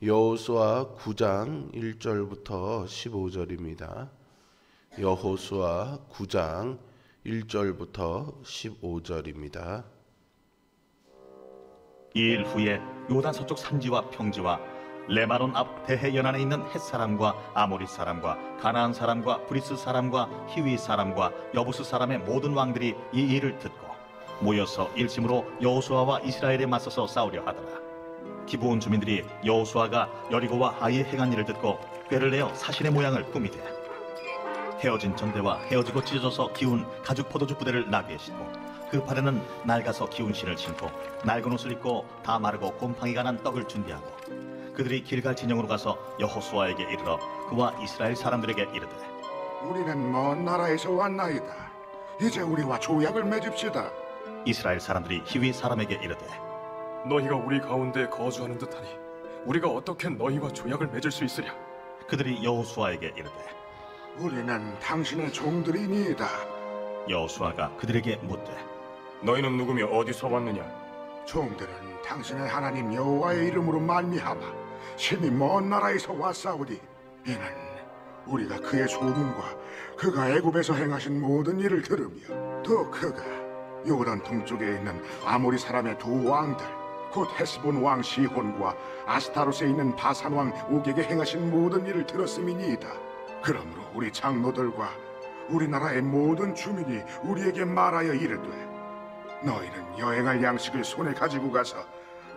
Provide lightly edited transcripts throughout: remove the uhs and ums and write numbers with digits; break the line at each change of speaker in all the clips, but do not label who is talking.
여호수아 9장 1절부터 15절입니다. 여호수아 9장 1절부터 15절입니다.
이 일 후에 요단 서쪽 산지와 평지와 레바논 앞 대해 연안에 있는 헷 사람과 아모리 사람과 가나안 사람과 브리스 사람과 히위 사람과 여부스 사람의 모든 왕들이 이 일을 듣고 모여서 일심으로 여호수아와 이스라엘에 맞서서 싸우려 하더라. 기브온 주민들이 여호수아가 여리고와 아이에 행한 일을 듣고 꾀를 내어 사신의 모양을 꾸미되 헤어진 전대와 헤어지고 찢어져서 기운 가죽 포도주 부대를 나귀에 싣고 그 발에는 낡아서 기운 신을 신고 낡은 옷을 입고 다 마르고 곰팡이가 난 떡을 준비하고 그들이 길갈 진영으로 가서 여호수아에게 이르러 그와 이스라엘 사람들에게 이르되
우리는 먼 나라에서 왔나이다. 이제 우리와 조약을 맺읍시다.
이스라엘 사람들이 히위 사람에게 이르되
너희가 우리 가운데 거주하는 듯하니 우리가 어떻게 너희와 조약을 맺을 수 있으랴?
그들이 여호수아에게 이르되
우리는 당신의 종들이니이다.
여호수아가 그들에게 묻되
너희는 누구며 어디서 왔느냐?
종들은 당신의 하나님 여호와의 이름으로 말미암아 심히 먼 나라에서 왔사오니 이는 우리가 그의 소문과 그가 애굽에서 행하신 모든 일을 들으며 또 그가 요단 동쪽에 있는 아모리 사람의 두 왕들 곧 헤스본 왕 시혼과 아스타롯에 있는 바산 왕 옥에게 행하신 모든 일을 들었음이니이다. 그러므로 우리 장로들과 우리나라의 모든 주민이 우리에게 말하여 이르되 너희는 여행할 양식을 손에 가지고 가서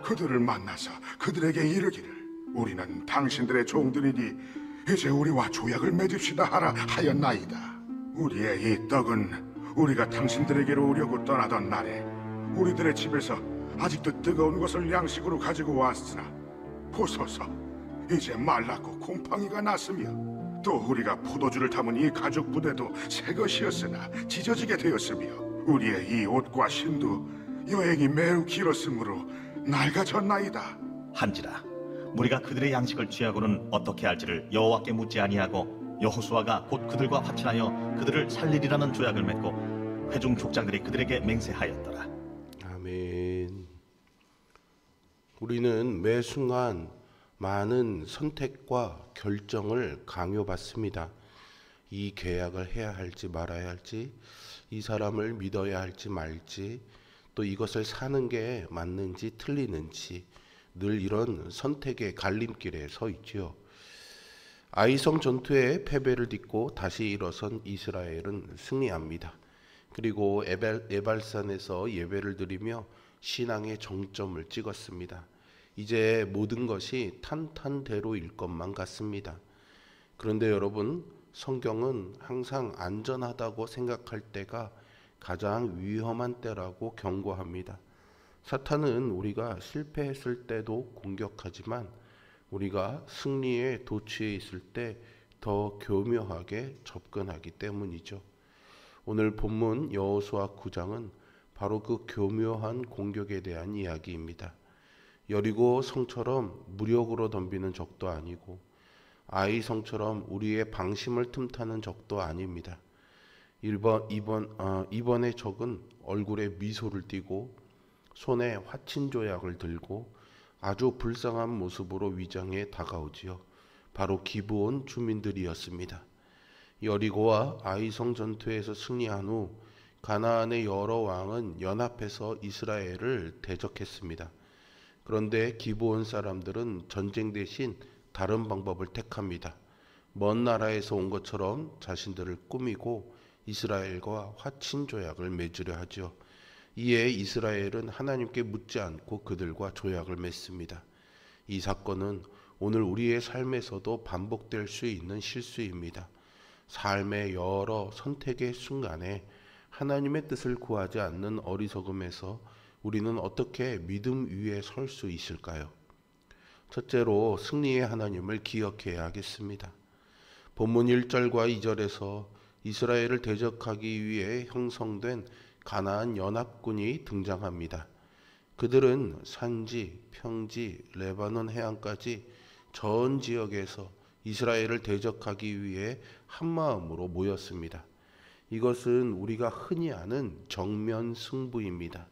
그들을 만나서 그들에게 이르기를 우리는 당신들의 종들이니 이제 우리와 조약을 맺읍시다 하라 하였나이다. 우리의 이 떡은 우리가 당신들에게로 오려고 떠나던 날에 우리들의 집에서 아직도 뜨거운 것을 양식으로 가지고 왔으나 보소서 이제 말랐고 곰팡이가 났으며 또 우리가 포도주를 담은 이 가죽 부대도 새 것이었으나 찢어지게 되었으며 우리의 이 옷과 신도 여행이 매우 길었으므로 낡아졌나이다.
한지라 우리가 그들의 양식을 취하고는 어떻게 할지를 여호와께 묻지 아니하고 여호수아가 곧 그들과 화친하여 그들을 살리리라는 조약을 맺고 회중 족장들이 그들에게 맹세하였더라.
아멘. 우리는 매 순간 많은 선택과 결정을 강요받습니다. 이 계약을 해야 할지 말아야 할지, 이 사람을 믿어야 할지 말지, 또 이것을 사는 게 맞는지 틀리는지 늘 이런 선택의 갈림길에 서 있지요. 아이성 전투에 패배를 딛고 다시 일어선 이스라엘은 승리합니다. 그리고 에발산에서 예배를 드리며 신앙의 정점을 찍었습니다. 이제 모든 것이 탄탄대로일 것만 같습니다. 그런데 여러분, 성경은 항상 안전하다고 생각할 때가 가장 위험한 때라고 경고합니다. 사탄은 우리가 실패했을 때도 공격하지만 우리가 승리에 도취해 있을 때 더 교묘하게 접근하기 때문이죠. 오늘 본문 여호수아 9장은 바로 그 교묘한 공격에 대한 이야기입니다. 여리고 성처럼 무력으로 덤비는 적도 아니고 아이 성처럼 우리의 방심을 틈타는 적도 아닙니다. 이번의 적은 얼굴에 미소를 띠고 손에 화친 조약을 들고 아주 불쌍한 모습으로 위장해 다가오지요. 바로 기브온 주민들이었습니다. 여리고와 아이성 전투에서 승리한 후 가나안의 여러 왕은 연합해서 이스라엘을 대적했습니다. 그런데 기브온 사람들은 전쟁 대신 다른 방법을 택합니다. 먼 나라에서 온 것처럼 자신들을 꾸미고 이스라엘과 화친 조약을 맺으려 하죠. 이에 이스라엘은 하나님께 묻지 않고 그들과 조약을 맺습니다. 이 사건은 오늘 우리의 삶에서도 반복될 수 있는 실수입니다. 삶의 여러 선택의 순간에 하나님의 뜻을 구하지 않는 어리석음에서 우리는 어떻게 믿음 위에 설 수 있을까요? 첫째로 승리의 하나님을 기억해야 하겠습니다. 본문 1절과 2절에서 이스라엘을 대적하기 위해 형성된 가나안 연합군이 등장합니다. 그들은 산지, 평지, 레바논 해안까지 전 지역에서 이스라엘을 대적하기 위해 한마음으로 모였습니다. 이것은 우리가 흔히 아는 정면 승부입니다.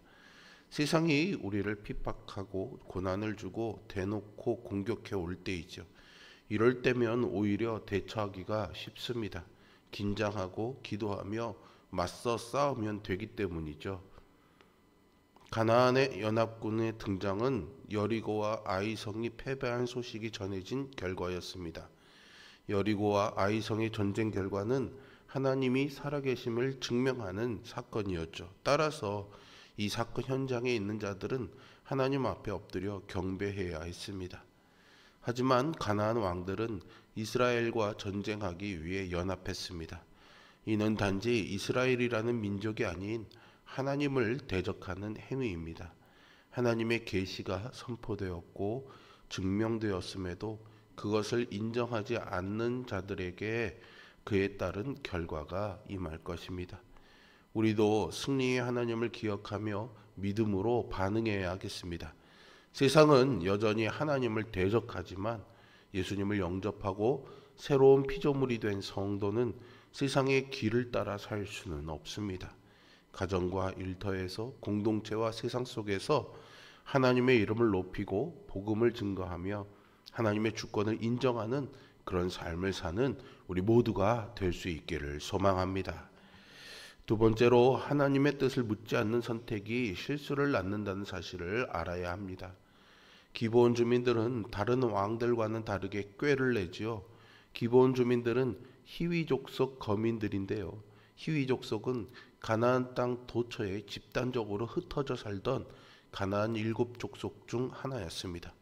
세상이 우리를 핍박하고 고난을 주고 대놓고 공격해 올 때이죠. 이럴 때면 오히려 대처하기가 쉽습니다. 긴장하고 기도하며 맞서 싸우면 되기 때문이죠. 가나안의 연합군의 등장은 여리고와 아이성이 패배한 소식이 전해진 결과였습니다. 여리고와 아이성의 전쟁 결과는 하나님이 살아계심을 증명하는 사건이었죠. 따라서 이 사건 현장에 있는 자들은 하나님 앞에 엎드려 경배해야 했습니다. 하지만 가나안 왕들은 이스라엘과 전쟁하기 위해 연합했습니다. 이는 단지 이스라엘이라는 민족이 아닌 하나님을 대적하는 행위입니다. 하나님의 계시가 선포되었고 증명되었음에도 그것을 인정하지 않는 자들에게 그에 따른 결과가 임할 것입니다. 우리도 승리의 하나님을 기억하며 믿음으로 반응해야겠습니다. 세상은 여전히 하나님을 대적하지만 예수님을 영접하고 새로운 피조물이 된 성도는 세상의 길을 따라 살 수는 없습니다. 가정과 일터에서 공동체와 세상 속에서 하나님의 이름을 높이고 복음을 증거하며 하나님의 주권을 인정하는 그런 삶을 사는 우리 모두가 될 수 있기를 소망합니다. 두 번째로 하나님의 뜻을 묻지 않는 선택이 실수를 낳는다는 사실을 알아야 합니다. 기브온 주민들은 다른 왕들과는 다르게 꾀를 내지요. 기브온 주민들은 히위 족속 거민들인데요. 히위 족속은 가나안 땅 도처에 집단적으로 흩어져 살던 가나안 7족속 중 하나였습니다.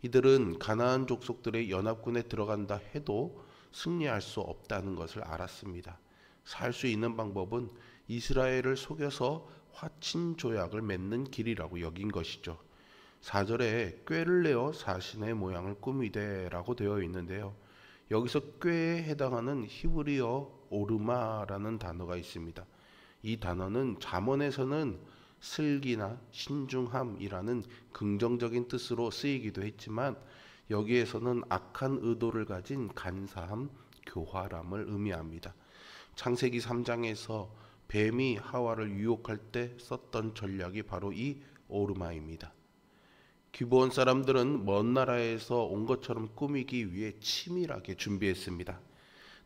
이들은 가나안 족속들의 연합군에 들어간다 해도 승리할 수 없다는 것을 알았습니다. 살 수 있는 방법은 이스라엘을 속여서 화친 조약을 맺는 길이라고 여긴 것이죠. 4절에 꾀를 내어 자신의 모양을 꾸미되라고 되어 있는데요. 여기서 꾀에 해당하는 히브리어 오르마라는 단어가 있습니다. 이 단어는 잠언에서는 슬기나 신중함이라는 긍정적인 뜻으로 쓰이기도 했지만 여기에서는 악한 의도를 가진 간사함, 교활함을 의미합니다. 창세기 3장에서 뱀이 하와를 유혹할 때 썼던 전략이 바로 이 오르마입니다. 기브온 사람들은 먼 나라에서 온 것처럼 꾸미기 위해 치밀하게 준비했습니다.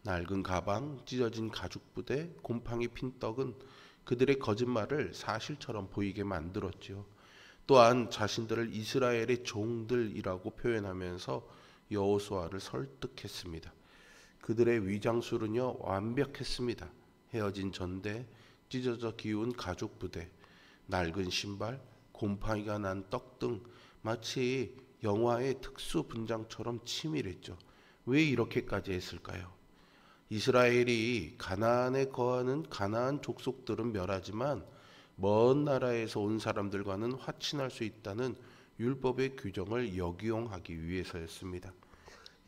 낡은 가방, 찢어진 가죽 부대, 곰팡이 핀 떡은 그들의 거짓말을 사실처럼 보이게 만들었지요. 또한 자신들을 이스라엘의 종들이라고 표현하면서 여호수아를 설득했습니다. 그들의 위장술은요 완벽했습니다. 헤어진 전대, 찢어져 기운 가죽 부대, 낡은 신발, 곰팡이가 난 떡 등 마치 영화의 특수 분장처럼 치밀했죠. 왜 이렇게까지 했을까요? 이스라엘이 가나안에 거하는 가나안 족속들은 멸하지만 먼 나라에서 온 사람들과는 화친할 수 있다는 율법의 규정을 역이용하기 위해서였습니다.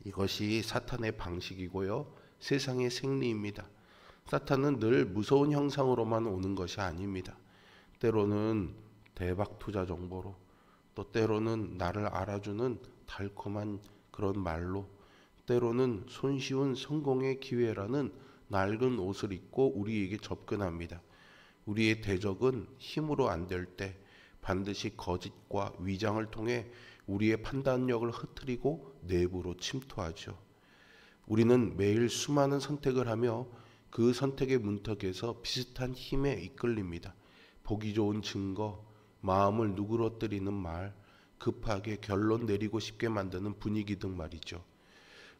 이것이 사탄의 방식이고요. 세상의 생리입니다. 사탄은 늘 무서운 형상으로만 오는 것이 아닙니다. 때로는 대박 투자 정보로, 또 때로는 나를 알아주는 달콤한 그런 말로, 때로는 손쉬운 성공의 기회라는 낡은 옷을 입고 우리에게 접근합니다. 우리의 대적은 힘으로 안 될 때 반드시 거짓과 위장을 통해 우리의 판단력을 흐트리고 내부로 침투하죠. 우리는 매일 수많은 선택을 하며 그 선택의 문턱에서 비슷한 힘에 이끌립니다. 보기 좋은 증거, 마음을 누그러뜨리는 말, 급하게 결론 내리고 싶게 만드는 분위기 등 말이죠.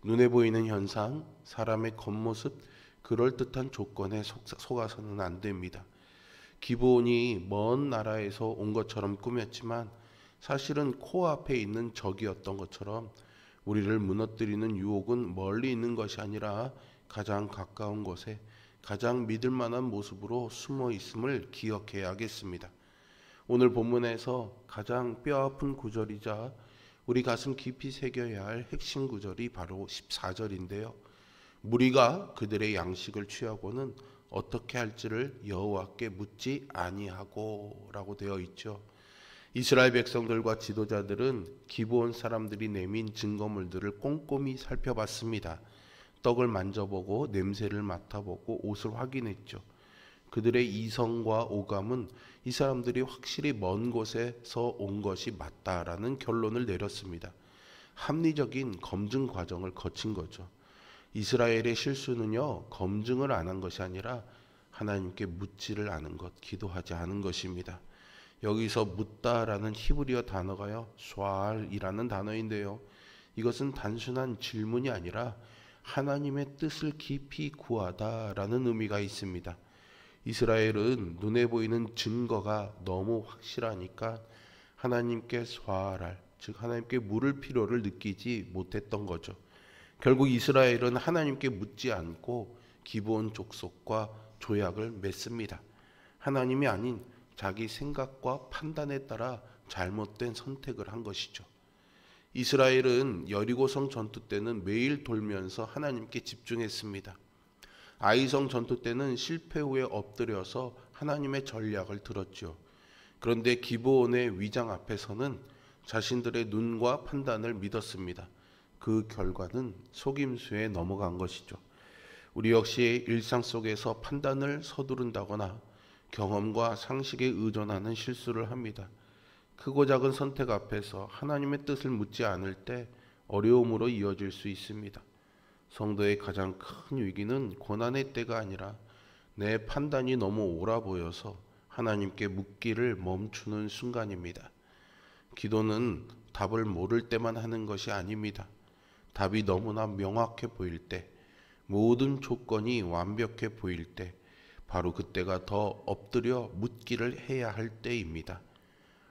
눈에 보이는 현상, 사람의 겉모습, 그럴듯한 조건에 속아서는 안 됩니다. 기브온이 먼 나라에서 온 것처럼 꾸몄지만 사실은 코앞에 있는 적이었던 것처럼 우리를 무너뜨리는 유혹은 멀리 있는 것이 아니라 가장 가까운 곳에 가장 믿을 만한 모습으로 숨어 있음을 기억해야겠습니다. 오늘 본문에서 가장 뼈아픈 구절이자 우리 가슴 깊이 새겨야 할 핵심 구절이 바로 14절인데요. 무리가 그들의 양식을 취하고는 어떻게 할지를 여호와께 묻지 아니하고 라고 되어 있죠. 이스라엘 백성들과 지도자들은 기브온 사람들이 내민 증거물들을 꼼꼼히 살펴봤습니다. 떡을 만져보고 냄새를 맡아보고 옷을 확인했죠. 그들의 이성과 오감은 이 사람들이 확실히 먼 곳에서 온 것이 맞다라는 결론을 내렸습니다. 합리적인 검증 과정을 거친 거죠. 이스라엘의 실수는요, 검증을 안 한 것이 아니라 하나님께 묻지를 않은 것, 기도하지 않은 것입니다. 여기서 묻다라는 히브리어 단어가요, 슈알이라는 단어인데요. 이것은 단순한 질문이 아니라 하나님의 뜻을 깊이 구하다라는 의미가 있습니다. 이스라엘은 눈에 보이는 증거가 너무 확실하니까 하나님께 슈알할, 즉 하나님께 물을 필요를 느끼지 못했던 거죠. 결국 이스라엘은 하나님께 묻지 않고 기브온 족속과 조약을 맺습니다. 하나님이 아닌 자기 생각과 판단에 따라 잘못된 선택을 한 것이죠. 이스라엘은 여리고성 전투 때는 매일 돌면서 하나님께 집중했습니다. 아이성 전투 때는 실패 후에 엎드려서 하나님의 전략을 들었죠. 그런데 기브온의 위장 앞에서는 자신들의 눈과 판단을 믿었습니다. 그 결과는 속임수에 넘어간 것이죠. 우리 역시 일상 속에서 판단을 서두른다거나 경험과 상식에 의존하는 실수를 합니다. 크고 작은 선택 앞에서 하나님의 뜻을 묻지 않을 때 어려움으로 이어질 수 있습니다. 성도의 가장 큰 위기는 고난의 때가 아니라 내 판단이 너무 옳아 보여서 하나님께 묻기를 멈추는 순간입니다. 기도는 답을 모를 때만 하는 것이 아닙니다. 답이 너무나 명확해 보일 때, 모든 조건이 완벽해 보일 때, 바로 그때가 더 엎드려 묻기를 해야 할 때입니다.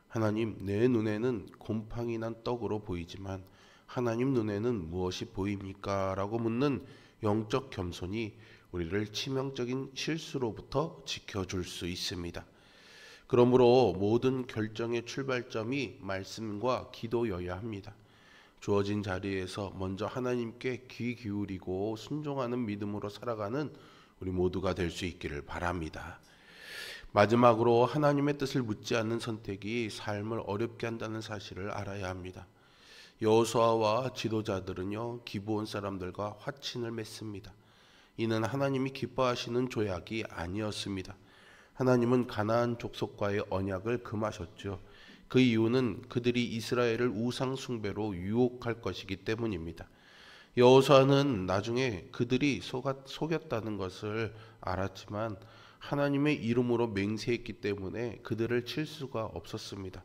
하나님, 내 눈에는 곰팡이 난 떡으로 보이지만 하나님 눈에는 무엇이 보입니까? 라고 묻는 영적 겸손이 우리를 치명적인 실수로부터 지켜줄 수 있습니다. 그러므로 모든 결정의 출발점이 말씀과 기도여야 합니다. 주어진 자리에서 먼저 하나님께 귀 기울이고 순종하는 믿음으로 살아가는 우리 모두가 될 수 있기를 바랍니다. 마지막으로 하나님의 뜻을 묻지 않는 선택이 삶을 어렵게 한다는 사실을 알아야 합니다. 여호수아와 지도자들은요, 기브온 사람들과 화친을 맺습니다. 이는 하나님이 기뻐하시는 조약이 아니었습니다. 하나님은 가나안 족속과의 언약을 금하셨죠. 그 이유는 그들이 이스라엘을 우상 숭배로 유혹할 것이기 때문입니다. 여호수아는 나중에 그들이 속였다는 것을 알았지만 하나님의 이름으로 맹세했기 때문에 그들을 칠 수가 없었습니다.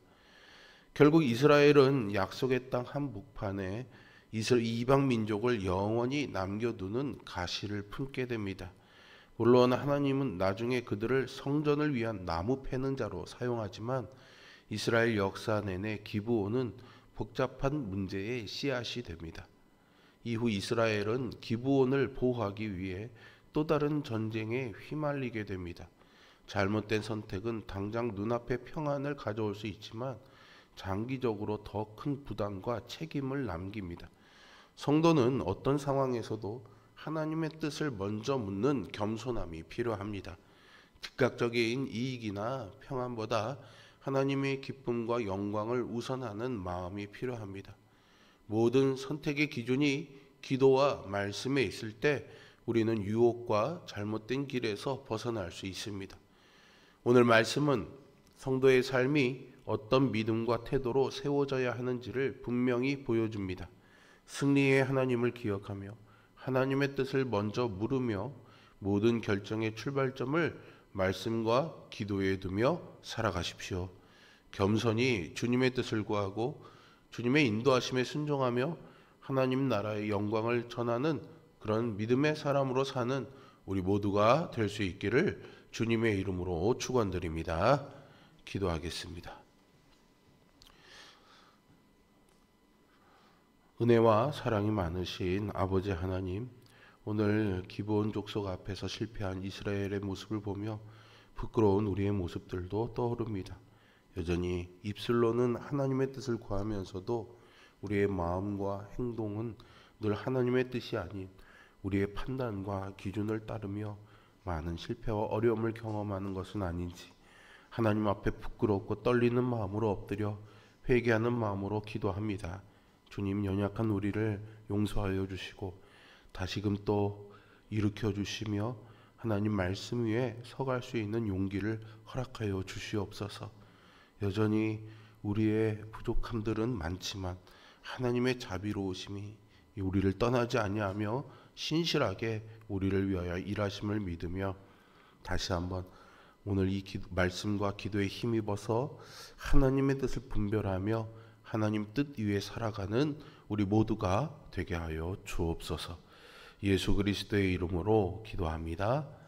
결국 이스라엘은 약속의 땅 한복판에 이방 민족을 영원히 남겨두는 가시를 품게 됩니다. 물론 하나님은 나중에 그들을 성전을 위한 나무 패는 자로 사용하지만 이스라엘 역사 내내 기브온은 복잡한 문제의 씨앗이 됩니다. 이후 이스라엘은 기브온을 보호하기 위해 또 다른 전쟁에 휘말리게 됩니다. 잘못된 선택은 당장 눈앞에 평안을 가져올 수 있지만 장기적으로 더 큰 부담과 책임을 남깁니다. 성도는 어떤 상황에서도 하나님의 뜻을 먼저 묻는 겸손함이 필요합니다. 즉각적인 이익이나 평안보다 하나님의 기쁨과 영광을 우선하는 마음이 필요합니다. 모든 선택의 기준이 기도와 말씀에 있을 때 우리는 유혹과 잘못된 길에서 벗어날 수 있습니다. 오늘 말씀은 성도의 삶이 어떤 믿음과 태도로 세워져야 하는지를 분명히 보여줍니다. 승리의 하나님을 기억하며 하나님의 뜻을 먼저 물으며 모든 결정의 출발점을 말씀과 기도에 두며 살아가십시오. 겸손히 주님의 뜻을 구하고 주님의 인도하심에 순종하며 하나님 나라의 영광을 전하는 그런 믿음의 사람으로 사는 우리 모두가 될 수 있기를 주님의 이름으로 축원드립니다. 기도하겠습니다. 은혜와 사랑이 많으신 아버지 하나님, 오늘 기브온 족속 앞에서 실패한 이스라엘의 모습을 보며 부끄러운 우리의 모습들도 떠오릅니다. 여전히 입술로는 하나님의 뜻을 구하면서도 우리의 마음과 행동은 늘 하나님의 뜻이 아닌 우리의 판단과 기준을 따르며 많은 실패와 어려움을 경험하는 것은 아닌지 하나님 앞에 부끄럽고 떨리는 마음으로 엎드려 회개하는 마음으로 기도합니다. 주님, 연약한 우리를 용서하여 주시고 다시금 또 일으켜 주시며 하나님 말씀 위에 서갈 수 있는 용기를 허락하여 주시옵소서. 여전히 우리의 부족함들은 많지만 하나님의 자비로우심이 우리를 떠나지 아니하며 신실하게 우리를 위하여 일하심을 믿으며 다시 한번 오늘 이 말씀과 기도에 힘입어서 하나님의 뜻을 분별하며 하나님 뜻 위에 살아가는 우리 모두가 되게 하여 주옵소서. 예수 그리스도의 이름으로 기도합니다.